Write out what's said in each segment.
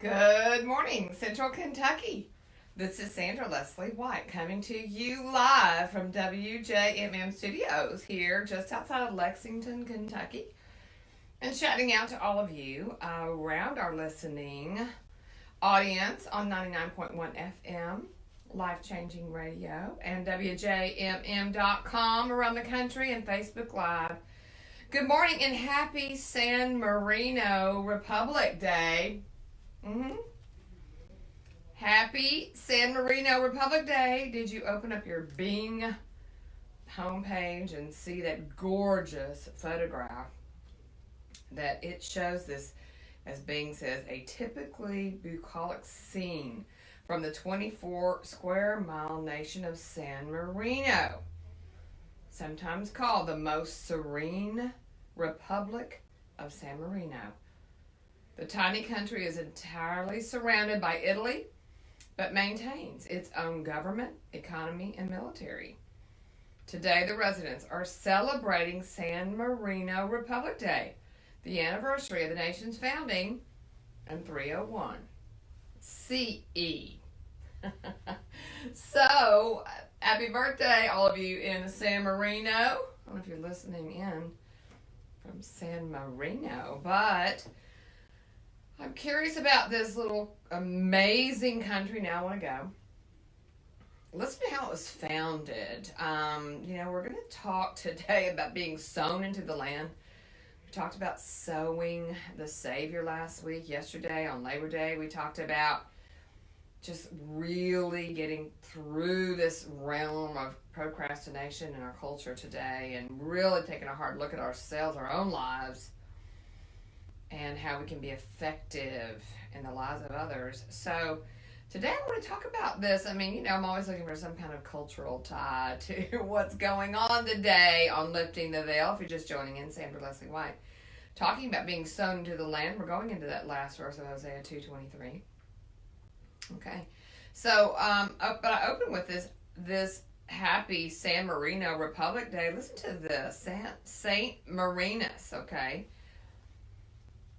Good morning, Central Kentucky. This is Sandra Leslie White coming to you live from WJMM Studios here just outside of Lexington, Kentucky, and shouting out to all of you around our listening audience on 99.1 FM, Life Changing Radio, and WJMM.com around the country and Facebook Live. Good morning and happy San Marino Republic Day. Happy San Marino Republic Day. Did you open up your Bing homepage and see that gorgeous photograph that it shows this, as Bing says, a typically bucolic scene from the 24 square mile nation of San Marino, sometimes called the most serene Republic of San Marino. The tiny country is entirely surrounded by Italy, but maintains its own government, economy, and military. Today, the residents are celebrating San Marino Republic Day, the anniversary of the nation's founding in 301 CE. So, happy birthday, all of you in San Marino. I don't know if you're listening in from San Marino, but I'm curious about this little amazing country. Now I want to go. Listen to how it was founded. We're going to talk today about being sown into the land. We talked about sowing the Savior last week. Yesterday on Labor Day, we talked about just really getting through this realm of procrastination in our culture today and really taking a hard look at ourselves, our own lives, and how we can be effective in the lives of others. So today I want to talk about this. I'm always looking for some kind of cultural tie to what's going on today on Lifting the Veil. If you're just joining in, Sandra Leslie White, talking about being sown into the land. We're going into that last verse of Hosea 2:23. Okay, so but I open with this happy San Marino Republic Day. Listen to this, Saint Marinus. Okay.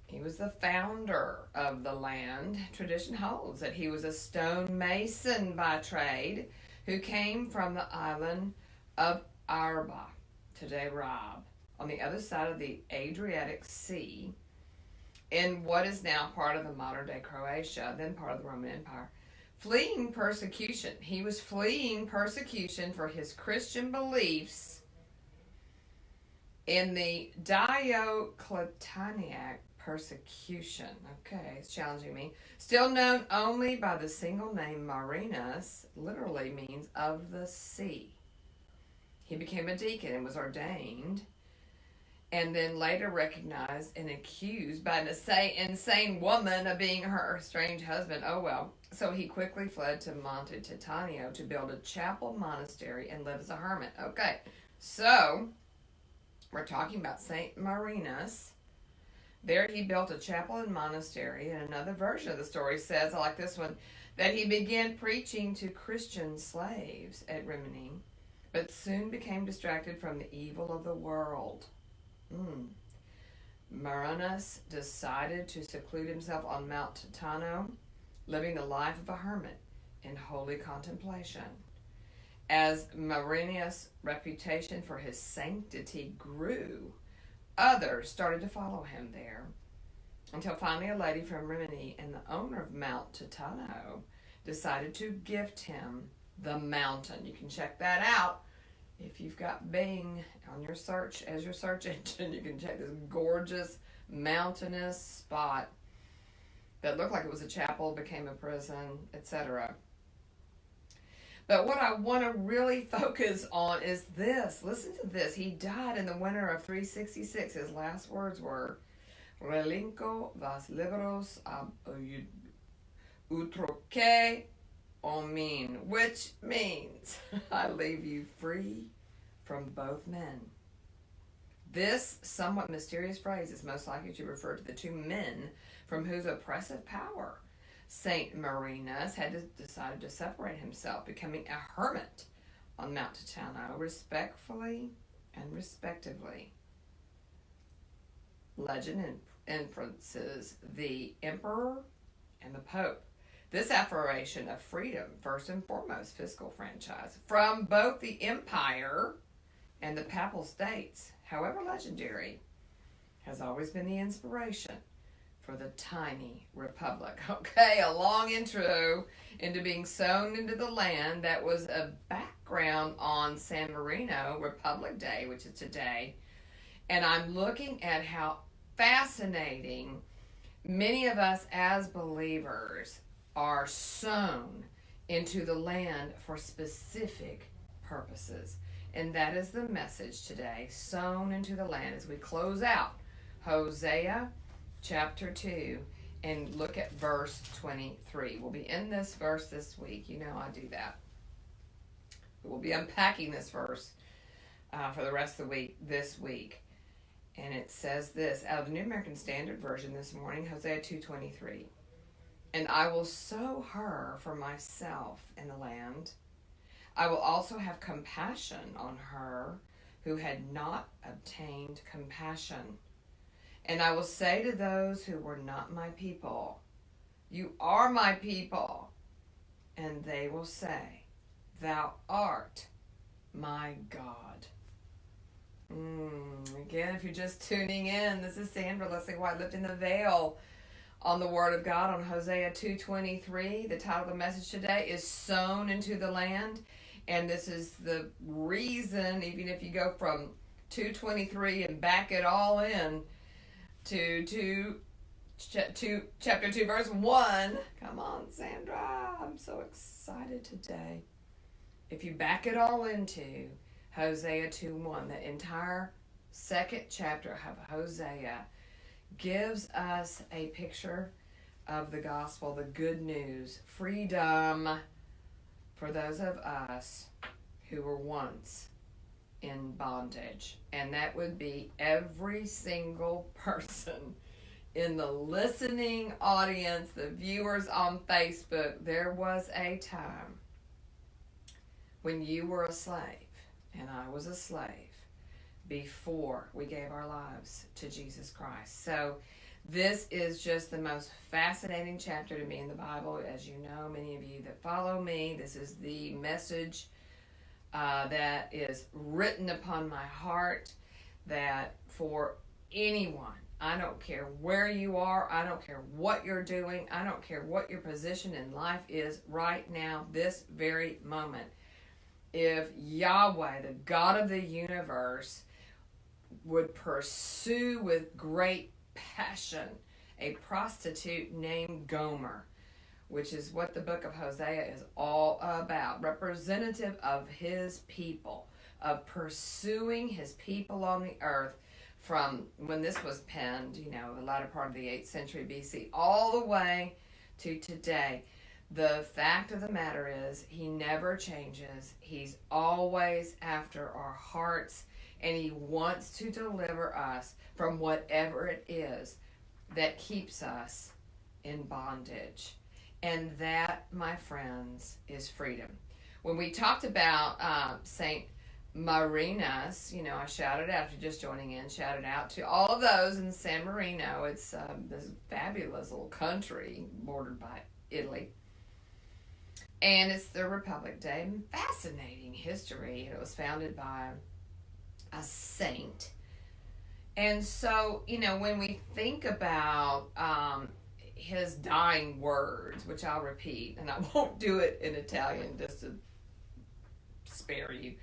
He was the founder of the land. Tradition holds that he was a stonemason by trade who came from the island of Arba, today Rab, on the other side of the Adriatic Sea, in what is now part of the modern-day Croatia, then part of the Roman Empire, fleeing persecution. He was fleeing persecution for his Christian beliefs in the Diocletianic persecution. Okay, it's challenging me. Still known only by the single name Marinus, literally means of the sea. He became a deacon and was ordained, and then later recognized and accused by an insane woman of being her strange husband. Oh well. So he quickly fled to Monte Titano to build a chapel monastery and live as a hermit. Okay, so we're talking about Saint Marinus. There he built a chapel and monastery, and another version of the story says, I like this one, that he began preaching to Christian slaves at Rimini, but soon became distracted from the evil of the world. Marinus decided to seclude himself on Mount Titano, living the life of a hermit in holy contemplation. As Marinus' reputation for his sanctity grew, others started to follow him there, until finally a lady from Rimini and the owner of Mount Titano decided to gift him the mountain. You can check that out if you've got Bing on your search as your search engine. You can check this gorgeous mountainous spot that looked like it was a chapel, became a prison, etc. But what I want to really focus on is this. Listen to this. He died in the winter of 366. His last words were, Relinco vas libros ab utroque omin, which means, I leave you free from both men. This somewhat mysterious phrase is most likely to refer to the two men from whose oppressive power Saint Marinus had decided to separate himself, becoming a hermit on Mount Titano, respectfully and respectively. Legend inferences the emperor and the Pope. This affirmation of freedom, first and foremost, fiscal franchise, from both the empire and the papal states, however legendary, has always been the inspiration for the tiny republic. Okay, a long intro into being sown into the land. That was a background on San Marino Republic Day, which is today. And I'm looking at how fascinating many of us as believers are sown into the land for specific purposes. And that is the message today, sown into the land, as we close out Hosea chapter 2 and look at verse 23. We'll be in this verse this week. You know I do that. We'll be unpacking this verse for the rest of the week this week. And it says this out of the New American Standard Version this morning, Hosea 2:23. And I will sow her for myself in the land. I will also have compassion on her who had not obtained compassion. And I will say to those who were not my people, you are my people. And they will say, thou art my God. Again, if you're just tuning in, this is Sandra Leslie White lifting the veil on the Word of God on Hosea 2:23. The title of the message today is Sown into the Land. And this is the reason, even if you go from 2:23 and back it all in to chapter 2, verse 1. Come on, Sandra. I'm so excited today. If you back it all into Hosea 2:1, the entire second chapter of Hosea gives us a picture of the gospel, the good news, freedom for those of us who were once in bondage. And that would be every single person in the listening audience, the viewers on Facebook. There was a time when you were a slave and I was a slave before we gave our lives to Jesus Christ. So this is just the most fascinating chapter to me in the Bible. As you know, many of you that follow me, this is the message that is written upon my heart, that for anyone, I don't care where you are, I don't care what you're doing, I don't care what your position in life is right now, this very moment, if Yahweh, the God of the universe, would pursue with great passion a prostitute named Gomer, which is what the book of Hosea is all about, representative of his people, of pursuing his people on the earth from when this was penned, the latter part of the 8th century BC, all the way to today. The fact of the matter is, he never changes. He's always after our hearts, and he wants to deliver us from whatever it is that keeps us in bondage. And that, my friends, is freedom. When we talked about St. Marinas, I shouted out, if you're just joining in, shouted out to all of those in San Marino. It's this fabulous little country bordered by Italy. And it's the Republic Day. Fascinating history. It was founded by a saint. And so, when we think about his dying words, which I'll repeat, and I won't do it in Italian just to spare you.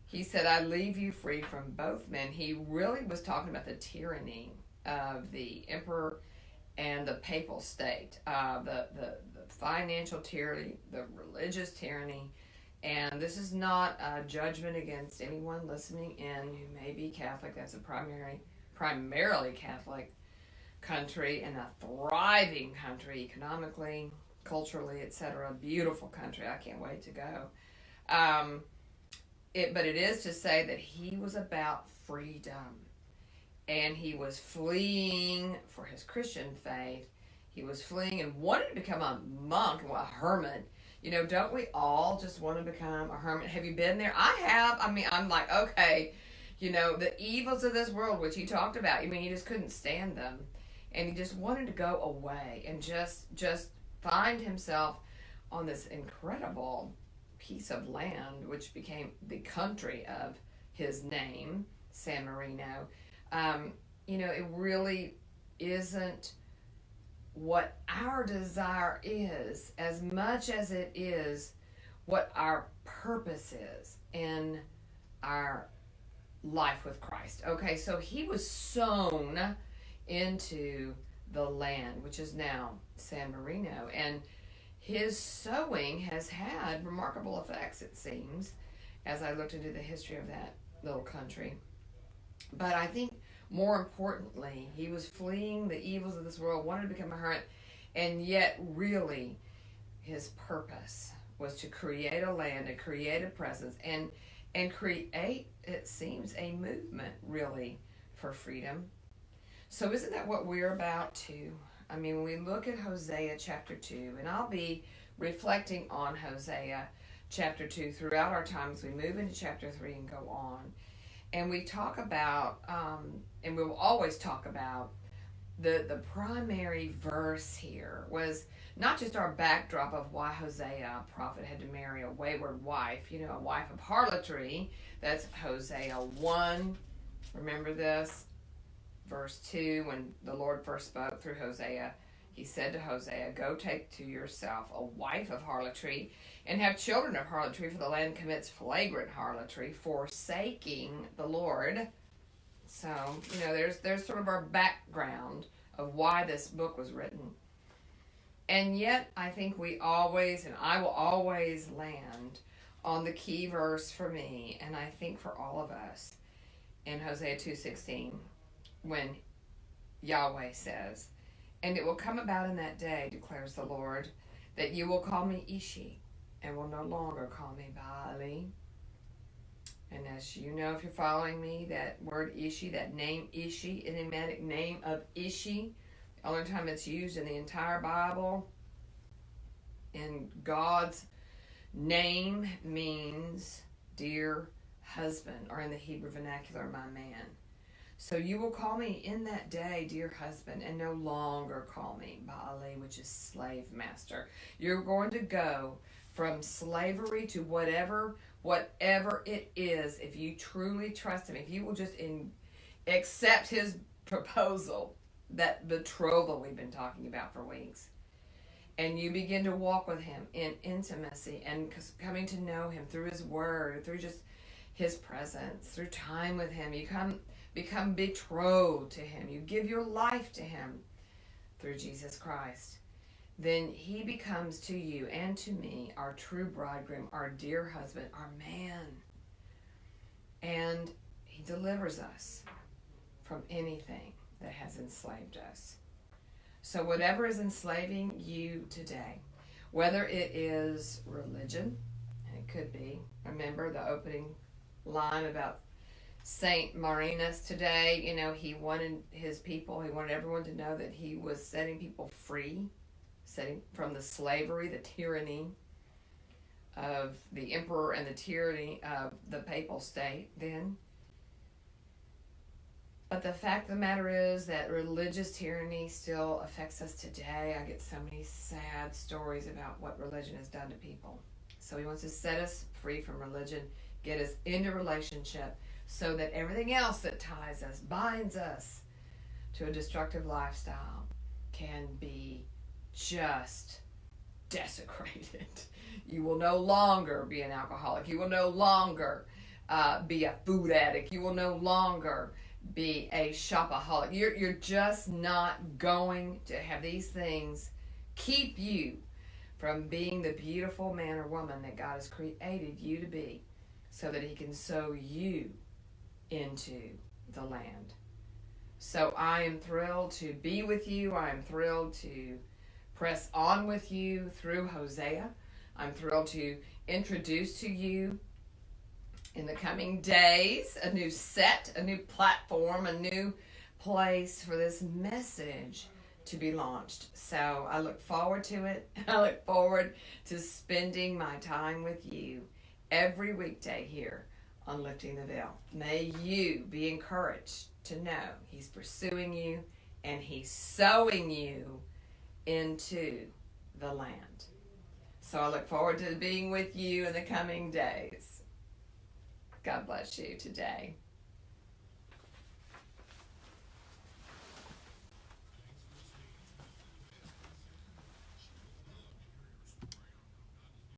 He said, I leave you free from both men. He really was talking about the tyranny of the emperor and the papal state, the financial tyranny, the religious tyranny. And this is not a judgment against anyone listening in who may be Catholic. That's a primarily Catholic country, and a thriving country economically, culturally, etc. Beautiful country. I can't wait to go. But it is to say that he was about freedom, and he was fleeing for his Christian faith. He was fleeing and wanted to become a monk, a hermit. Don't we all just want to become a hermit? Have you been there? I have. I'm like, okay, the evils of this world, which he talked about. He just couldn't stand them. And he just wanted to go away and just find himself on this incredible piece of land, which became the country of his name, San Marino. It really isn't what our desire is as much as it is what our purpose is in our life with Christ. Okay, so he was sown into the land, which is now San Marino, and his sowing has had remarkable effects, it seems, as I looked into the history of that little country. But I think more importantly, he was fleeing the evils of this world, wanted to become a hermit, and yet really his purpose was to create a land, to create a presence, and create, it seems, a movement really for freedom. So isn't that what we're about too? I mean, when we look at Hosea chapter 2, and I'll be reflecting on Hosea chapter 2 throughout our time as we move into chapter 3 and go on. And we talk about, and we will always talk about, the primary verse here was not just our backdrop of why Hosea, a prophet, had to marry a wayward wife, a wife of harlotry. That's Hosea 1. Remember this? Verse 2, when the Lord first spoke through Hosea, he said to Hosea, "Go take to yourself a wife of harlotry and have children of harlotry, for the land commits flagrant harlotry, forsaking the Lord." So, there's sort of our background of why this book was written. And yet, I think we always, and I will always land on the key verse for me, and I think for all of us, in Hosea 2:16, when Yahweh says, "And it will come about in that day, declares the Lord, that you will call me Ishi, and will no longer call me Baali." And as you know, if you're following me, that word Ishi, that name Ishi, enigmatic name of Ishi, the only time it's used in the entire Bible, in God's name, means dear husband, or in the Hebrew vernacular, my man. So you will call me in that day, dear husband, and no longer call me Baali, which is slave master. You're going to go from slavery to whatever it is, if you truly trust him, if you will just accept his proposal, that betrothal we've been talking about for weeks, and you begin to walk with him in intimacy and coming to know him through his word, through just his presence, through time with him, you become betrothed to him, you give your life to him through Jesus Christ, then he becomes to you and to me our true bridegroom, our dear husband, our man. And he delivers us from anything that has enslaved us. So whatever is enslaving you today, whether it is religion, and it could be, remember the opening line about Saint Marinus today, he wanted everyone to know that he was setting people free, setting from the slavery, the tyranny of the emperor and the tyranny of the papal state then. But the fact of the matter is that religious tyranny still affects us today. I get so many sad stories about what religion has done to people. So he wants to set us free from religion, get us into relationship, so that everything else that ties us, binds us to a destructive lifestyle, can be just desecrated. You will no longer be an alcoholic. You will no longer be a food addict. You will no longer be a shopaholic. You're just not going to have these things keep you from being the beautiful man or woman that God has created you to be, so that he can sow you into the land. So I am thrilled to be with you. I am thrilled to press on with you through Hosea. I'm thrilled to introduce to you in the coming days a new set, a new platform, a new place for this message to be launched. So I look forward to it. I look forward to spending my time with you every weekday here on Lifting the Veil. May you be encouraged to know he's pursuing you and he's sowing you into the land. So I look forward to being with you in the coming days. God bless you today.